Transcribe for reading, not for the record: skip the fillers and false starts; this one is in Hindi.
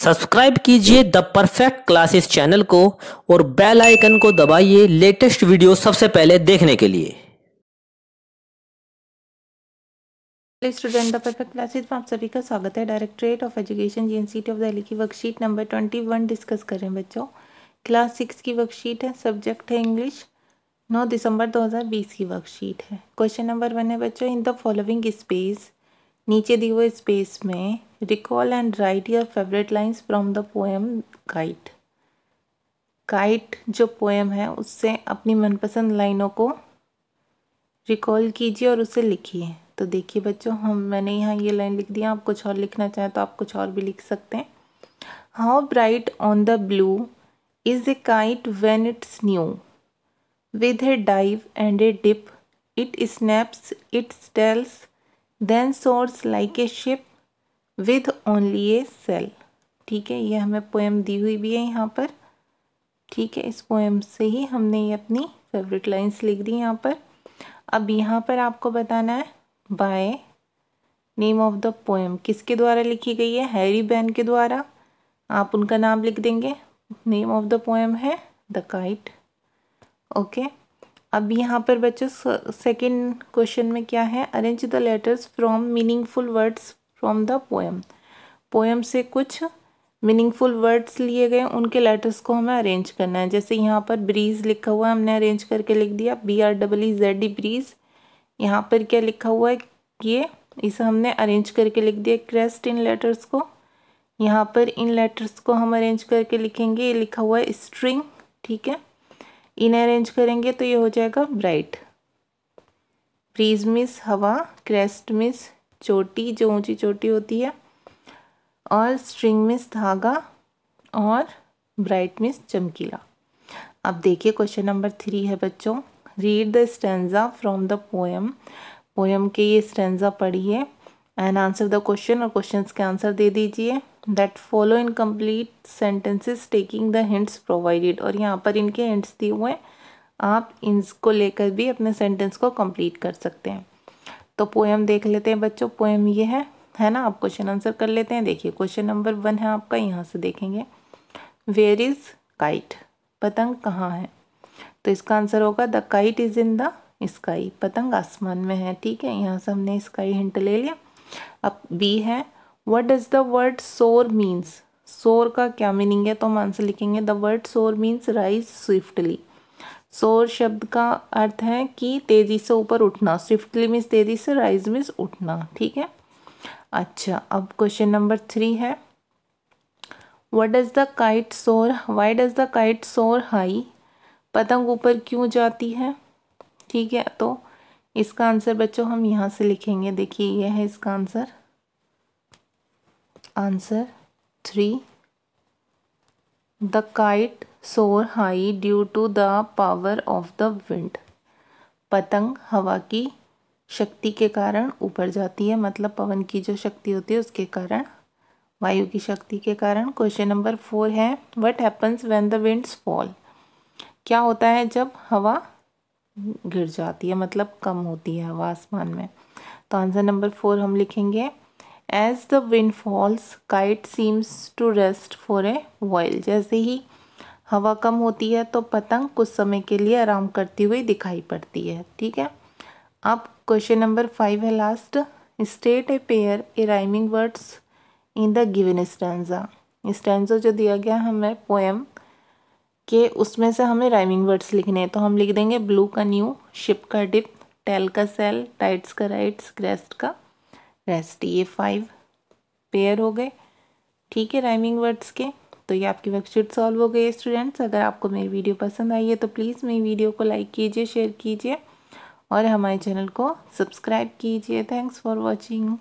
सब्सक्राइब कीजिए द परफेक्ट क्लासेस चैनल को और बेल आइकन को दबाइए लेटेस्ट वीडियो सबसे पहले देखने के लिए। स्टूडेंट द परफेक्ट क्लासेस में आप सभी का स्वागत है। Directorate of education GNCT of Delhi की वर्कशीट नंबर 21 डिस्कस कर रहे हैं बच्चों। क्लास 6 की वर्कशीट है, सब्जेक्ट है इंग्लिश, 9 दिसंबर 2020 की वर्कशीट है। क्वेश्चन नंबर 1 है बच्चों, इन द फॉलोइंग स्पेस, नीचे दिए हुए स्पेस में recall and right your favourite lines from the poem kite. Kite जो पोएम है उससे अपनी मनपसंद लाइनों को रिकॉल कीजिए और उसे लिखिए। तो देखिए बच्चों, मैंने यहाँ ये लाइन लिख दी, आप कुछ और लिखना चाहें तो आप कुछ और भी लिख सकते हैं। How bright on the blue is a kite when it's new, with a dive and a dip it snaps its tails, then soars like a ship with only a sail. ठीक है, ये हमें पोएम दी हुई भी है यहाँ पर। ठीक है, इस पोएम से ही हमने ये अपनी फेवरेट लाइन्स लिख दी यहाँ पर। अब यहाँ पर आपको बताना है by name of the poem किसके द्वारा लिखी गई है, हैरी बैन के द्वारा। आप उनका नाम लिख देंगे। नेम ऑफ द पोएम है द काइट। ओके, अब यहाँ पर बच्चों सेकंड क्वेश्चन में क्या है, arrange the letters from meaningful words from the poem. Poem से कुछ मीनिंगफुल वर्ड्स लिए गए, उनके लेटर्स को हमें अरेंज करना है। जैसे यहाँ पर ब्रीज लिखा हुआ है, हमने अरेंज करके लिख दिया BREEZ ब्रीज। यहाँ पर क्या लिखा हुआ है, ये इसे हमने अरेंज करके लिख दिया क्रेस्ट इन लेटर्स को। यहाँ पर इन लेटर्स को हम अरेंज करके लिखेंगे, ये लिखा हुआ है स्ट्रिंग। ठीक है, इन्हें अरेंज करेंगे तो ये हो जाएगा ब्राइट। ब्रीज मीन्स हवा, क्रेस्ट मीन्स चोटी जो ऊंची चोटी होती है, और स्ट्रिंग मीन्स धागा, और ब्राइट मीन्स चमकीला। अब देखिए क्वेश्चन नंबर 3 है बच्चों, read the stanza from the poem. Poem के ये स्टैंजा पढ़िए एंड आंसर द क्वेश्चन, और क्वेश्चंस के आंसर दे दीजिए। That follow in complete sentences taking the hints provided, और यहाँ पर इनके हिंट्स दिए हुए हैं, आप इनको लेकर भी अपने सेंटेंस को कंप्लीट कर सकते हैं। तो पोएम देख लेते हैं बच्चों। पोएम ये है ना। आप क्वेश्चन आंसर कर लेते हैं। देखिए क्वेश्चन नंबर 1 है आपका, यहाँ से देखेंगे वेयर इज काइट, पतंग कहाँ है। तो इसका आंसर होगा the kite is in the sky, पतंग आसमान में है। ठीक है, यहाँ से हमने स्काई हिंट ले लिया। अब बी है, व्हाट डज द वर्ड सोर मीन्स। सोर का क्या मीनिंग है, तो हम आंसर लिखेंगे द वर्ड सोर मीन्स राइज स्विफ्टली। सोर शब्द का अर्थ है कि तेजी से ऊपर उठना, स्विफ्टली मीन्स तेजी से, राइज मीन्स उठना। ठीक है, अच्छा अब क्वेश्चन नंबर 3 है, व्हाट डज द काइट सोर, why does the kite soar high, पतंग ऊपर क्यों जाती है। ठीक है, तो इसका आंसर बच्चों हम यहाँ से लिखेंगे। देखिए ये है इसका answer, answer 3, the kite soar high due to the power of the wind. पतंग हवा की शक्ति के कारण ऊपर जाती है, मतलब पवन की जो शक्ति होती है उसके कारण, वायु की शक्ति के कारण। क्वेश्चन नंबर 4 है, what happens when the winds fall, क्या होता है जब हवा गिर जाती है, मतलब कम होती है हवा आसमान में। तो आंसर नंबर 4 हम लिखेंगे as the wind falls kite seems to rest for a while. जैसे ही हवा कम होती है तो पतंग कुछ समय के लिए आराम करती हुई दिखाई पड़ती है। ठीक है, अब क्वेश्चन नंबर 5 है last, state a pair A rhyming words in the given stanza. Stanza जो दिया गया हमें पोएम के, उसमें से हमें राइमिंग वर्ड्स लिखने हैं। तो हम लिख देंगे ब्लू का न्यू, शिप का डिप, टेल का सेल, टाइट्स का राइट्स, क्रेस्ट का रेस्ट। ये 5 पेयर हो गए। ठीक है, राइमिंग वर्ड्स के। तो ये आपकी वर्कशीट सॉल्व हो गई है स्टूडेंट्स। अगर आपको मेरी वीडियो पसंद आई है तो प्लीज़ मेरी वीडियो को लाइक कीजिए, शेयर कीजिए और हमारे चैनल को सब्सक्राइब कीजिए। Thanks for watching.